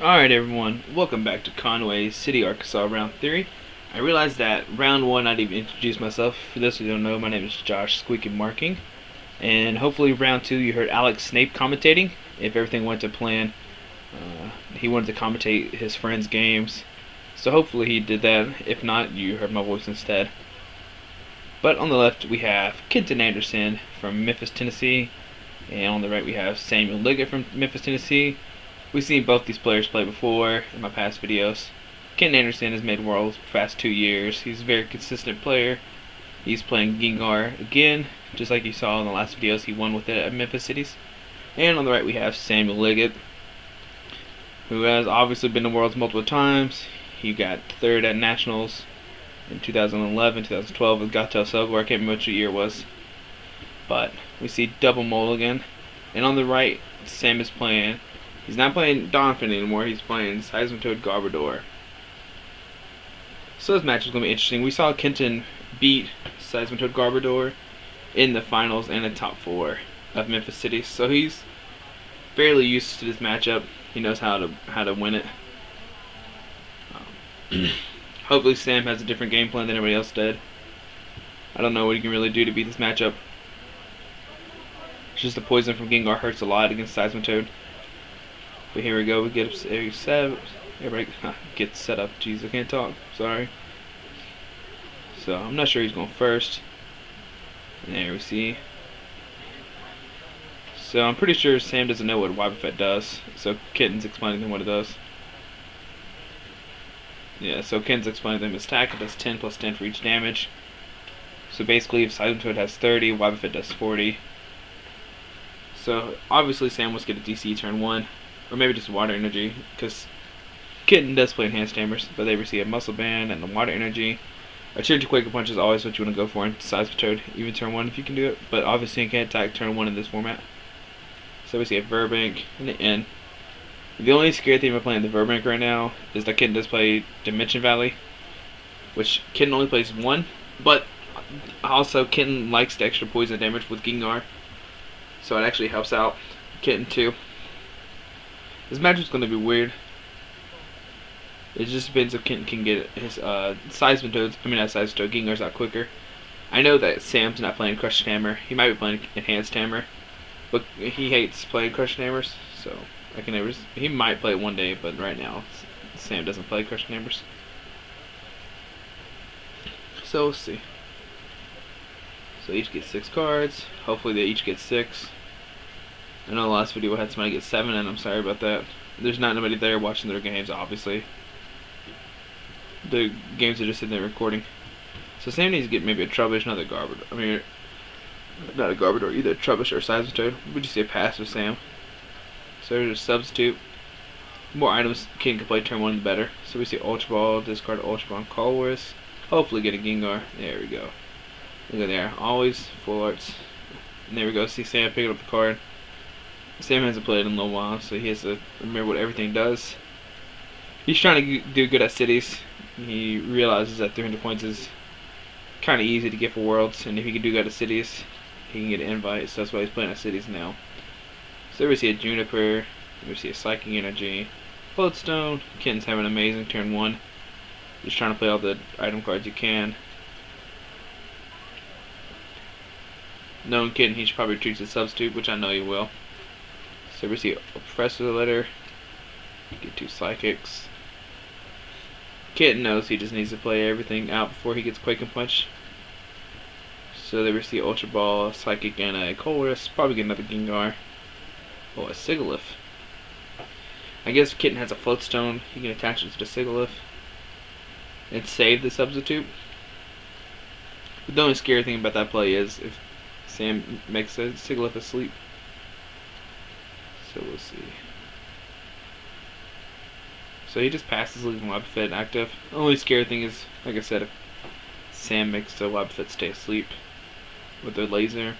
Alright everyone, welcome back to Conway City, Arkansas round 3. I realized that round 1 I didn't even introduce myself. For those who don't know, my name is Josh Squeaky Marking. And hopefully round 2 you heard Alex Snape commentating. If everything went to plan, he wanted to commentate his friends' games. So hopefully he did that. If not, you heard my voice instead. But on the left we have Kenton Anderson from Memphis, Tennessee. And on the right we have Samuel Liggett from Memphis, Tennessee. We've seen both these players play before in my past videos. Kenton Anderson has made Worlds for the past 2 years. He's a very consistent player. He's playing Gengar again, just like you saw in the last videos. He won with it at Memphis Cities. And on the right we have Samuel Liggett, who has obviously been to Worlds multiple times. He got third at Nationals in 2011, 2012 with Gato Selvar. I can't remember which year it was. But we see double mulligan. And on the right, Sam is playing. He's not playing Donphin anymore, he's playing Seismatoad Garbodor. So this match is going to be interesting. We saw Kenton beat Seismatoad Garbodor in the finals and the top 4 of Memphis City. So he's fairly used to this matchup. He knows how to win it. Hopefully Sam has a different game plan than everybody else did. I don't know what he can really do to beat this matchup. It's just the poison from Gengar hurts a lot against Seismatoad. But here we go, we get everybody gets set up. Jeez, I can't talk, sorry. So I'm not sure he's going first. And there we see. So I'm pretty sure Sam doesn't know what Wobbuffet does. So Kenton's explaining to him what it does. Yeah, so Kenton's explaining to him his attack. It does 10 plus 10 for each damage. So basically if Seismatoad has 30, Wobbuffet does 40. So obviously Sam wants to get a DC turn 1. Or maybe just water energy, because Kenton does play enhanced hammers, but they receive a muscle band and the water energy. A turn 2 Quaker Punch is always what you want to go for in Seismatoad, even turn 1 if you can do it, but obviously you can't attack turn 1 in this format. So we see a Verbank and the N. The only scary thing about playing the Verbank right now is that Kenton does play Dimension Valley, which Kenton only plays 1, but also Kenton likes the extra poison damage with Gengar, so it actually helps out Kenton too. This match is going to be weird. It just depends if Kenton can get his Seismatoad, Gengar's out quicker. I know that Sam's not playing Crushed Hammer. He might be playing Enhanced Hammer, but he hates playing Crushed Hammers, so I can never. He might play it one day, but right now Sam doesn't play Crushed Hammers. So we'll see. So each gets 6 cards. Hopefully they each get 6. I know the last video I had somebody get 7, and I'm sorry about that. There's not nobody there watching their games, obviously. The games are just sitting there recording. So Sam needs to get maybe a Trubbish, not a Garbodor. I mean, not a Garbodor, either a Trubbish or a Seismatoad. We just see a pass with Sam. So there's a substitute. The more items King can play turn 1, the better. So we see Ultra Ball, discard Ultra Ball, and Colress. Hopefully get a Gengar. There we go. Look at there. Always full arts. And there we go. See Sam picking up the card. Sam hasn't played in a little while, so he has to remember what everything does. He's trying to do good at cities. He realizes that 300 points is kind of easy to get for Worlds, and if he can do good at cities, he can get an invite, so that's why he's playing at cities now. So we see a Juniper, we see a Psychic Energy, Bloodstone. Kenton's having an amazing turn 1. Just trying to play all the item cards you can. Knowing Kenton, he should probably choose a substitute, which I know he will. So we see a Professor Letter, get 2 Psychics. Kenton knows he just needs to play everything out before he gets Quake and Punch. So there we see Ultra Ball, Psychic, and a Colress. Probably get another Gengar. Oh, a Sigilyph. I guess if Kenton has a Floatstone, he can attach it to the Sigilyph and save the substitute. But the only scary thing about that play is if Sam makes a Sigilyph asleep. So we'll see. So he just passes leaving Wobbuffet active. The only scary thing is, like I said, if Sam makes the Wobbuffet stay asleep with their laser.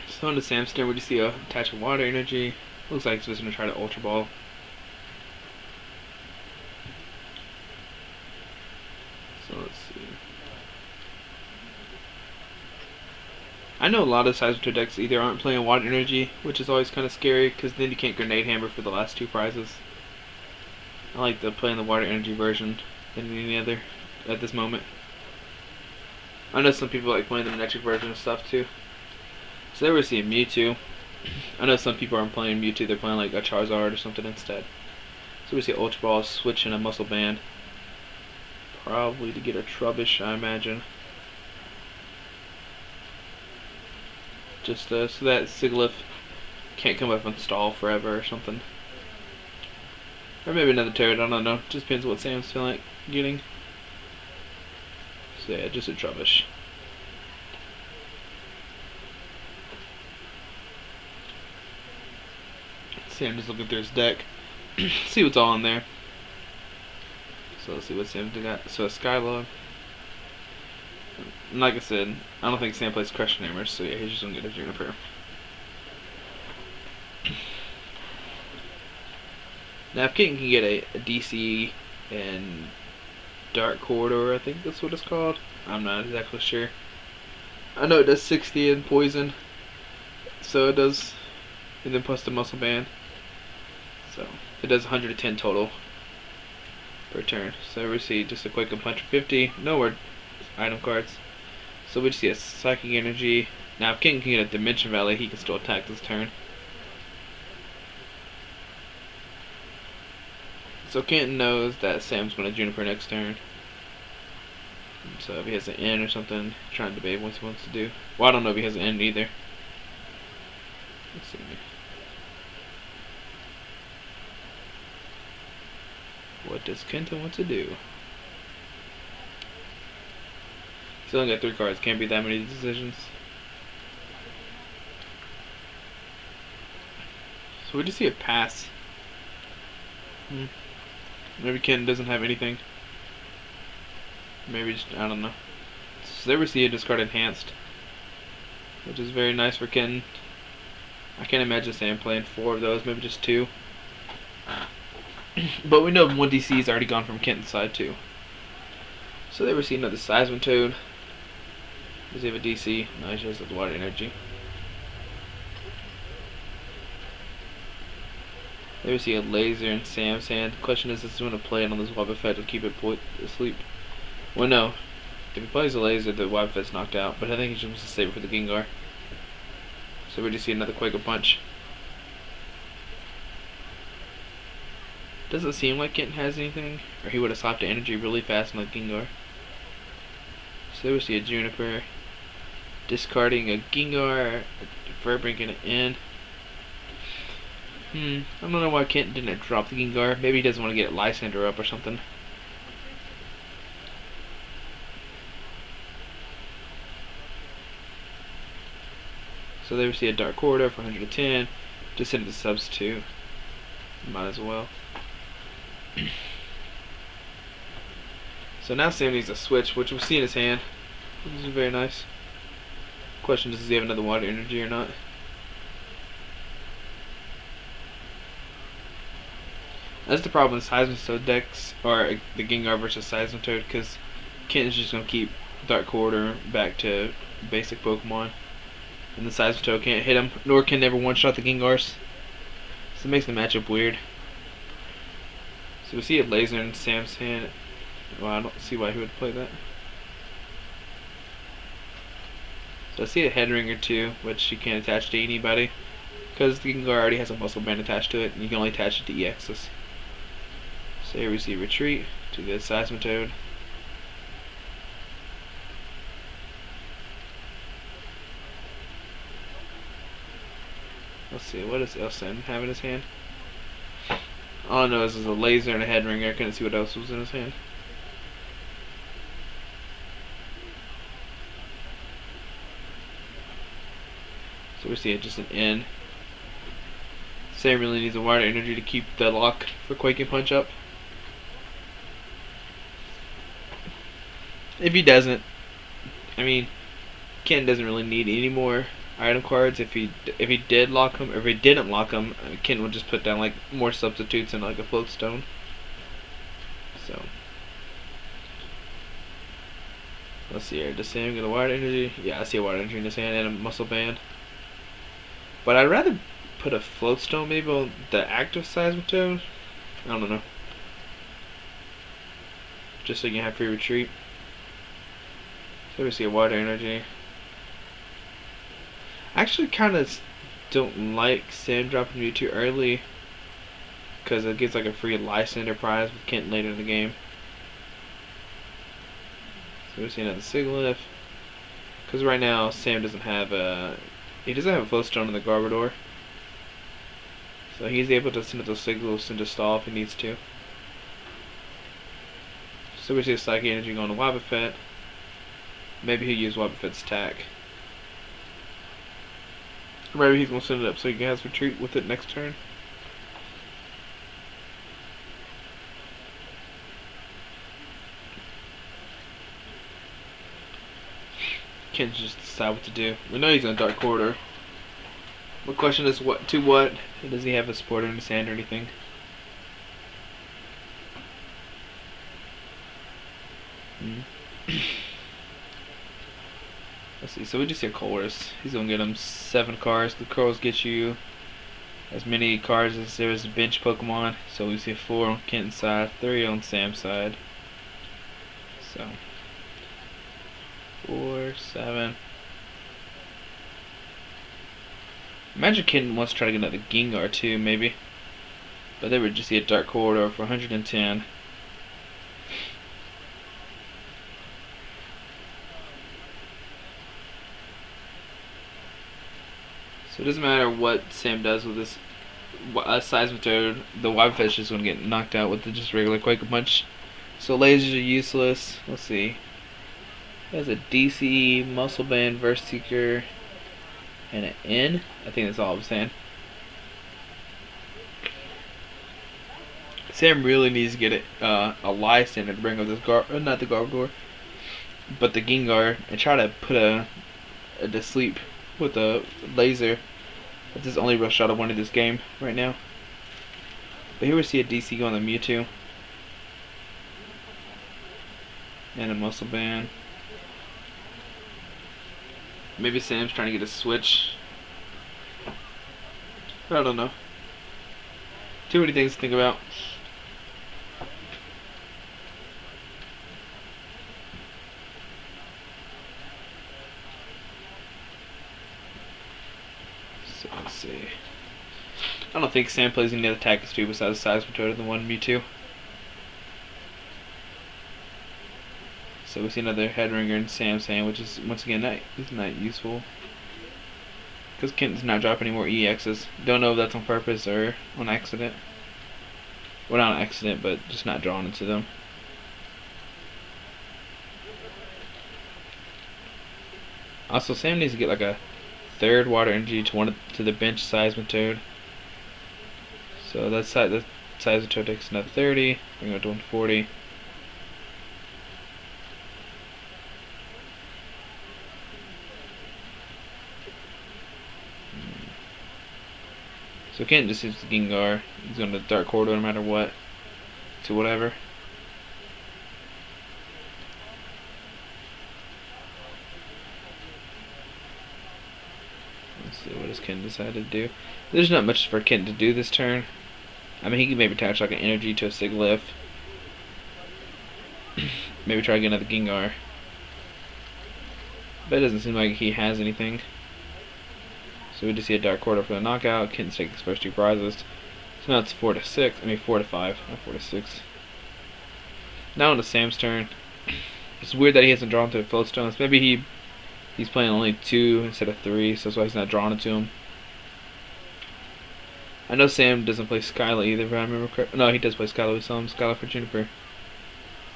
So on to Sam's turn, we just see a attach of water energy. Looks like he's just going to try to Ultra Ball. So let's see. I know a lot of Seismatoad decks either aren't playing Water Energy, which is always kind of scary, because then you can't Grenade Hammer for the last 2 prizes. I like playing the Water Energy version than any other at this moment. I know some people like playing the Magnetic version and stuff too. So there we see a Mewtwo. I know some people aren't playing Mewtwo, they're playing like a Charizard or something instead. So we see Ultra Ball, Switch, and a Muscle Band. Probably to get a Trubbish, I imagine. Just so that Sigilyph can't come up and stall forever or something. Or maybe another Toad, I don't know. Just depends what Sam's feeling like getting. So yeah, just a Trubbish. Sam just looking through his deck. See what's all in there. So let's see what Sam's got. So a Skylog. Like I said, I don't think Sam plays Crushing Hammer, so yeah, he's just gonna get a Juniper. Now if Kitten can get a DC and Dark Corridor, I think that's what it's called. I'm not exactly sure. I know it does 60 in poison, so it does, and then plus the Muscle Band. So it does 110 total per turn. So we see just a Quick and Punch for 50. No more item cards. So we just see a Psychic Energy. Now if Kitten can get a Dimension Valley, he can still attack this turn. So Kenton knows that Sam's going to Juniper next turn. So if he has an N or something, trying to debate what he wants to do. Well, I don't know if he has an N either. Let's see. What does Kenton want to do? He's only got 3 cards. Can't be that many decisions. So we just see a pass. Maybe Ken doesn't have anything. Maybe just, I don't know. So there we see a discard Enhanced, which is very nice for Ken. I can't imagine Sam playing 4 of those, maybe just 2. But we know 1 DC is already gone from Kenton's side too. So there we see another Seismatoad. Does he have a DC? No, he just has Water Energy. There we see a Laser in Sam's hand. The question is he going to play it on this Wobbuffet to keep it asleep? Well, no. If he plays a Laser, the Wobbuffet's knocked out. But I think he just wants to save it for the Gengar. So we just see another Quake Punch. Doesn't seem like Kitten has anything, or he would have swapped the energy really fast on the Gengar. So there we see a Juniper. Discarding a Gengar, Furbrink and an N. I don't know why Kent didn't drop the Gengar. Maybe he doesn't want to get Lysander up or something. So there we see a Dark Corridor for 110. Just send it to substitute. Might as well. So now Sam needs a switch, which we'll see in his hand. This is very nice. Question is, does he have another Water Energy or not? That's the problem with Seismatoad decks, or the Gengar versus Seismatoad, because Kenton's just going to keep Dark Corridor back to basic Pokemon. And the Seismatoad can't hit him, nor can never one-shot the Gengars. So it makes the matchup weird. So we see a Laser in Sam's hand. Well, I don't see why he would play that. So I see a Head Ringer too, which you can't attach to anybody, because the Gengar already has a Muscle Band attached to it, and you can only attach it to EXs. So here we see Retreat to the Seismatoad. Let's see, what does Elson have in his hand? All I know is there's a Laser and a Head Ringer. I couldn't see what else was in his hand. So we see it just an N. Sam really needs a Water Energy to keep the lock for Quake and Punch up. If he doesn't, I mean, Ken doesn't really need any more item cards. If he did lock him, or if he didn't lock him, Ken would just put down like more substitutes and like a Float Stone. So Let's see here. Does Sam get a water energy? Yeah, I see a water energy in his hand and a muscle band. But I'd rather put a float stone maybe on the active Seismatoad. I don't know. Just so you can have free retreat. So we see a water energy. I actually kind of don't like Sam dropping you too early, because it gives like a free Lysander prize with Kent later in the game. So we see another Sigilyph. Because right now Sam doesn't have a float stone in the Garbodor, so he's able to send those Sigilyphs into stall if he needs to. So we see a Psychic Energy going to Wobbuffet. Maybe he'll use Wobbuffet's attack. Maybe he's going to send it up so he can have retreat with it next turn. Can't just decide what to do. We know he's in a Dark Corridor. The question is what? Does he have a supporter in his hand or anything? Let's see, so we just see a Colress. He's gonna get him 7 cards. The cards get you as many cards as there is bench Pokemon. So we see 4 on Kenton's side, 3 on Sam's side. So 4, 7. Imagine Kenton wants to try to get another Gengar too, maybe. But they would just see a Dark Corridor for 110. So it doesn't matter what Sam does with this Seismatoad, the Wobbuffet is just going to get knocked out with just regular Quake Punch. So lasers are useless. Let's see. He has a DC, Muscle Band, Verse Seeker, and an N. I think that's all I'm saying. Sam really needs to get a Lysander to bring up this not the Garbodor, but the Gengar, and try to put a to sleep with a laser. That's his only real shot of winning this game right now. But here we see a DC go on the Mewtwo. And a Muscle Band. Maybe Sam's trying to get a switch. I don't know. Too many things to think about. So let's see. I don't think Sam plays any other attack speed besides Seismatoad and the one Mewtwo. So we see another Headringer in Sam's hand, which is once again not useful. Because Kenton's not dropping any more EXs. Don't know if that's on purpose or on accident. Well, not on accident, but just not drawn into them. Also, Sam needs to get like a 3rd water energy to the bench Seismatoad. So the Seismatoad takes another 30, bring it up to 140. So Kenton just hits the Gengar. He's going to Dark Corridor no matter what. To whatever. Let's see, what does Kenton decide to do? There's not much for Kenton to do this turn. I mean, he can maybe attach like an energy to a Sigilyph. Maybe try to get another Gengar. But it doesn't seem like he has anything. So we just see a Dark Corridor for the knockout. Kenton's taking his first 2 prizes. So now it's 4 to 6. I mean 4 to 5, not 4 to 6. Now on to Sam's turn. It's weird that he hasn't drawn to the float stones. Maybe he's playing only 2 instead of 3, so that's why he's not drawing it to him. I know Sam doesn't play Skyla either, if I remember correctly. No, he does play Skyla with some. Skyla for Juniper.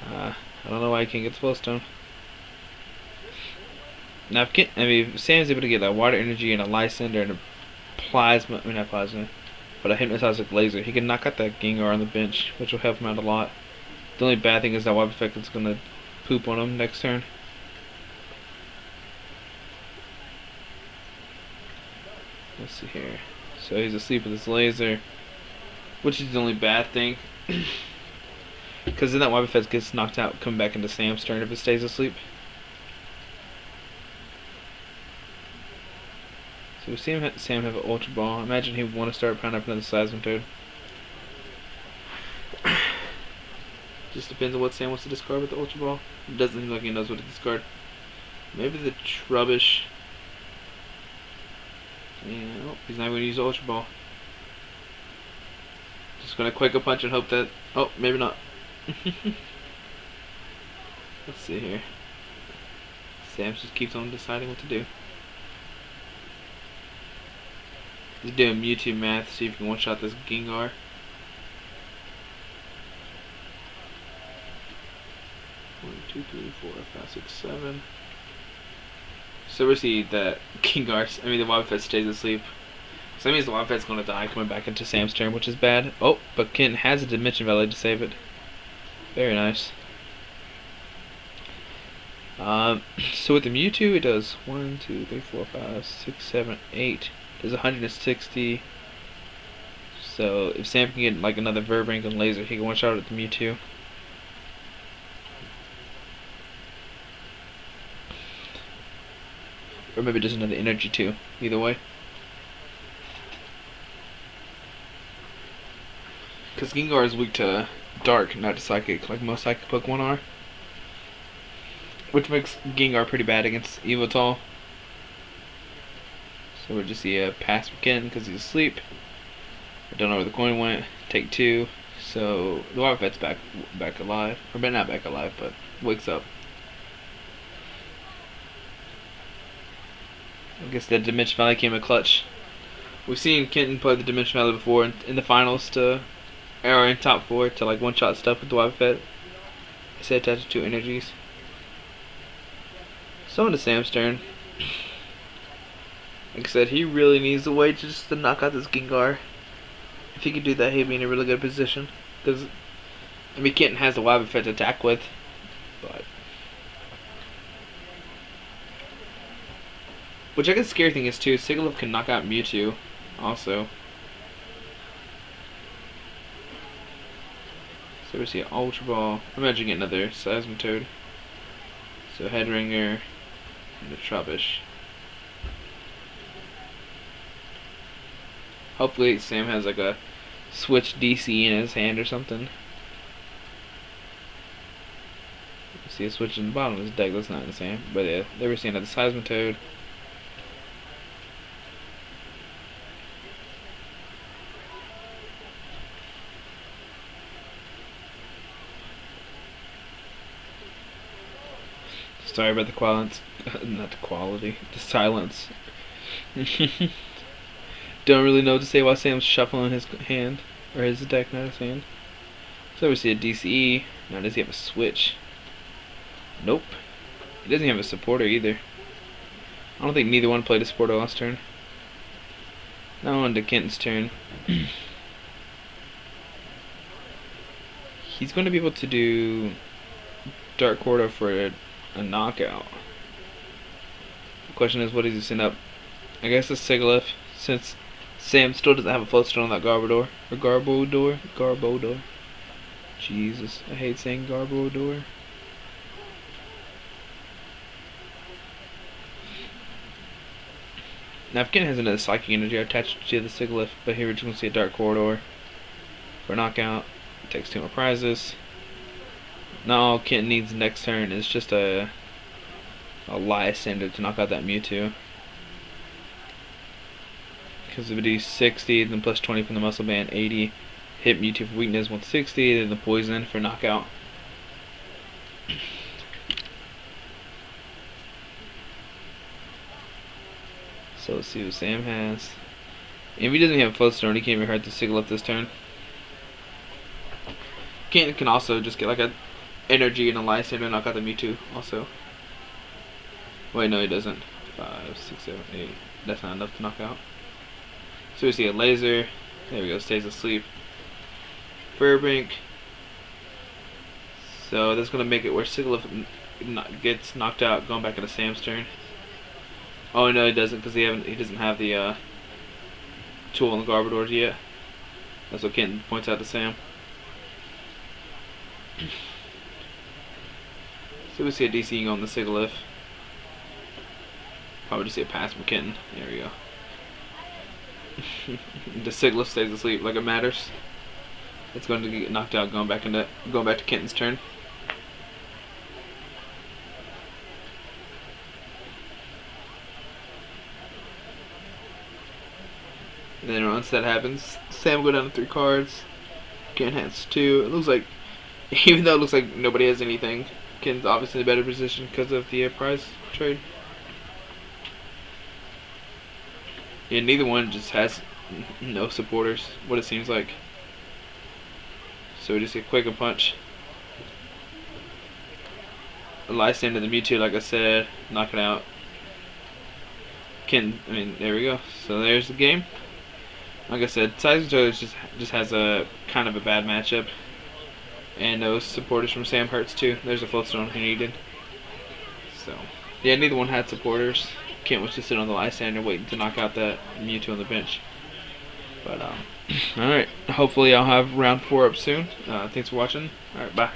I don't know why he can't get the float stone. Now, if Sam's able to get a water energy and a Lysander and a plasma, I mean not plasma, but a hypnotic laser, he can knock out that Gengar on the bench, which will help him out a lot. The only bad thing is that Wobbuffet is going to poop on him next turn. Let's see here. So he's asleep with his laser, which is the only bad thing. Because then that Wobbuffet gets knocked out, coming back into Sam's turn if it stays asleep. So we see Sam have an Ultra Ball. Imagine he would want to start pounding up another Seismatoad. Just depends on what Sam wants to discard with the Ultra Ball. It doesn't seem like he knows what to discard. Maybe the Trubbish. Yeah, oh, he's not going to use the Ultra Ball. Just going to Quake a Punch and hope that... Oh, maybe not. Let's see here. Sam just keeps on deciding what to do. He's doing Mewtwo math, see if he can one-shot this Gengar. One, two, three, four, five, six, seven. So we see that Gengar, the Wobbuffet stays asleep. So that means the Wobbufet's going to die coming back into Sam's turn, which is bad. Oh, but Ken has a Dimension Valley to save it. Very nice. So with the Mewtwo, it does 1, 2, 3, 4, 5, 6, 7, 8. It does 160. So if Sam can get like another Verbrink and Laser, he can one-shot at the Mewtwo. Or maybe just another Energy too. Either way. Because Gengar is weak to Dark, not to Psychic, like most Psychic Pokemon are. Which makes Gengar pretty bad against Yveltal. So we'll just see a pass for Ken because he's asleep. I don't know where the coin went. Take 2. So the Wobbuffet's back alive. Or not back alive, but wakes up. I guess that Dimension Valley came a clutch. We've seen Kenton play the Dimension Valley before in the finals or in top 4 to like one-shot stuff with the Wobbuffet. Instead attached to 2 energies. So on to Sam's turn. Like I said, he really needs a way just to knock out this Gengar. If he could do that, he'd be in a really good position. Because, Kenton has the Wobbuffet to attack with. But which I guess the scary thing is too, Sigilyph can knock out Mewtwo also. So we see an Ultra Ball. Imagine getting another Seismatoad. So Headringer and the Trubbish. Hopefully Sam has like a Switch DC in his hand or something. You see a Switch in the bottom of his deck, that's not in Sam. But yeah, there we see another Seismatoad. Sorry about the quality, not the quality, the silence. Don't really know what to say while Sam's shuffling his hand, or his deck, not his hand. So we see a DCE. Now does he have a Switch? Nope. He doesn't have a supporter either. I don't think neither one played a supporter last turn. Now on to Kenton's turn. He's going to be able to do Dark Corridor for a knockout. The question is, what does he send up? I guess it's Sigilyph, since Sam still doesn't have a Floatstone on that Garbodor. Or Garbodor. Jesus, I hate saying Garbodor. Now if Ken has another Psychic Energy, I attached to the Sigilyph, but here we're just going to see a Dark Corridor for a knockout. It takes 2 more prizes. Now all Ken needs next turn is just a Lysander to knock out that Mewtwo. Because if it do 60, then plus 20 from the Muscle Band, 80. Hit Mewtwo for weakness, 160, then the Poison for knockout. So let's see what Sam has. If he doesn't have a Floatstone, he can't even hurt the Sigilyph this turn. Ken can also just get like a Energy and a Lysander and knock out the Mewtwo also. Wait, no he doesn't. 5, 6, 7, 8. That's not enough to knock out. So we see a Laser. There we go, stays asleep. Verbrink. So that's going to make it where Sigilyph gets knocked out going back into Sam's turn. Oh no, he doesn't, because he doesn't have the tool on the Garbodors yet. That's what Ken points out to Sam. So we see a DCing on the Sigilyph. Probably just see a pass from Kenton. There we go. The Sigla stays asleep like it matters. It's going to get knocked out, going back to Kenton's turn. And then once that happens, Sam will go down to 3 cards. Ken has 2. It looks like, even though it looks like nobody has anything, Ken's obviously in a better position because of the prize trade. Yeah, neither one just has no supporters, what it seems like. So we just get Quick and Punch. The Lysander, the Mewtwo, like I said, knock it out. There we go. So there's the game. Like I said, Seismatoad just has a kind of a bad matchup. And those supporters from Sam hurts too. There's a Floatstone he needed. So, yeah, neither one had supporters. Kent was just sitting on the Lysander waiting to knock out that Mewtwo on the bench. But, alright. Hopefully I'll have round 4 up soon. Thanks for watching. Alright, bye.